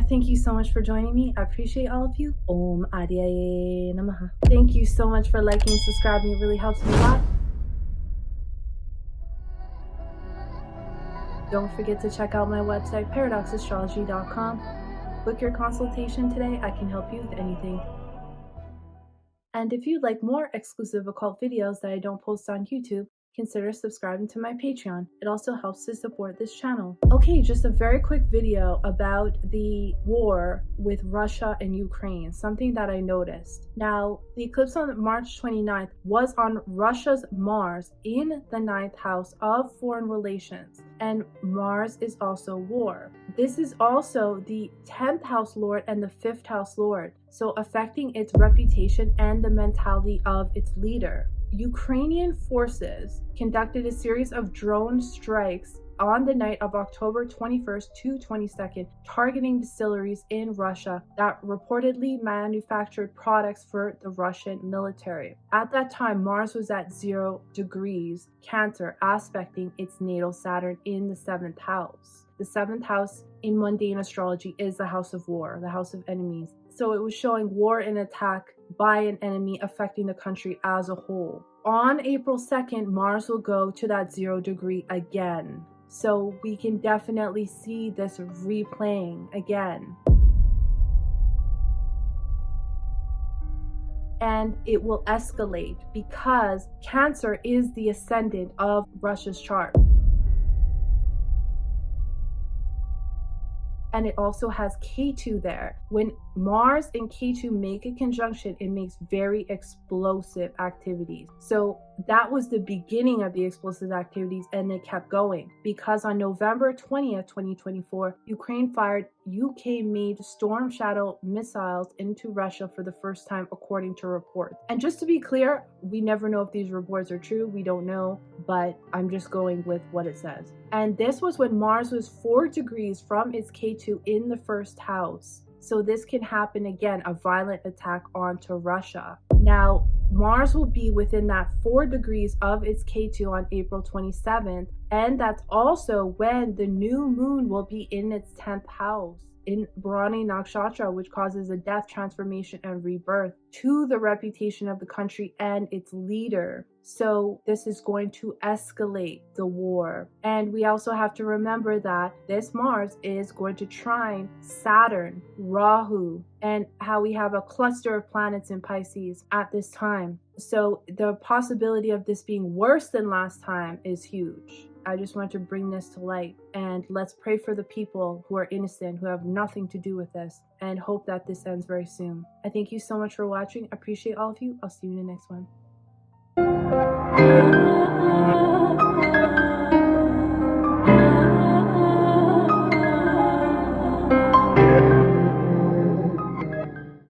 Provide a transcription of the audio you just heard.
Thank you so much for joining me. I appreciate all of you. Om Adyaye Namaha. Thank you so much for liking and subscribing. It really helps me a lot. Don't forget to check out my website, paradoxastrology.com. Book your consultation today. I can help you with anything. And if you'd like more exclusive occult videos that I don't post on YouTube, consider subscribing to my Patreon. It also helps to support this channel. Okay, just a very quick video about the war with Russia and Ukraine, something that I noticed. Now, the eclipse on March 29th was on Russia's Mars in the 9th house of foreign relations, and Mars is also war. This is also the 10th house lord and the 5th house lord, so affecting its reputation and the mentality of its leader. Ukrainian forces conducted a series of drone strikes on the night of October 21st to 22nd, targeting distilleries in Russia that reportedly manufactured products for the Russian military. At that time, Mars was at 0 degrees Cancer, aspecting its natal Saturn in the 7th house. The 7th house in mundane astrology is the house of war, the house of enemies. So it was showing war and attack by an enemy affecting the country as a whole. On April 2nd, Mars will go to that 0 degree again. So we can definitely see this replaying again. And it will escalate because Cancer is the ascendant of Russia's chart. And it also has K2 there. When Mars and K2 make a conjunction, it makes very explosive activities. So that was the beginning of the explosive activities, and they kept going because on November 20th, 2024, Ukraine fired UK-made Storm Shadow missiles into Russia for the first time, according to reports. And just to be clear, we never know if these reports are true. We don't know, but I'm just going with what it says. And this was when Mars was 4 degrees from its K2 in the 1st house. So this can happen again, a violent attack onto Russia. Now, Mars will be within that 4 degrees of its K2 on April 27th, and that's also when the new moon will be in its 10th house in Bharani Nakshatra, which causes a death, transformation, and rebirth to the reputation of the country and its leader. So this is going to escalate the war. And we also have to remember that this Mars is going to trine Saturn, Rahu, and how we have a cluster of planets in Pisces at this time. So the possibility of this being worse than last time is huge. I just want to bring this to light, and let's pray for the people who are innocent, who have nothing to do with this, and hope that this ends very soon. I thank you so much for watching. I appreciate all of you. I'll see you in the next one.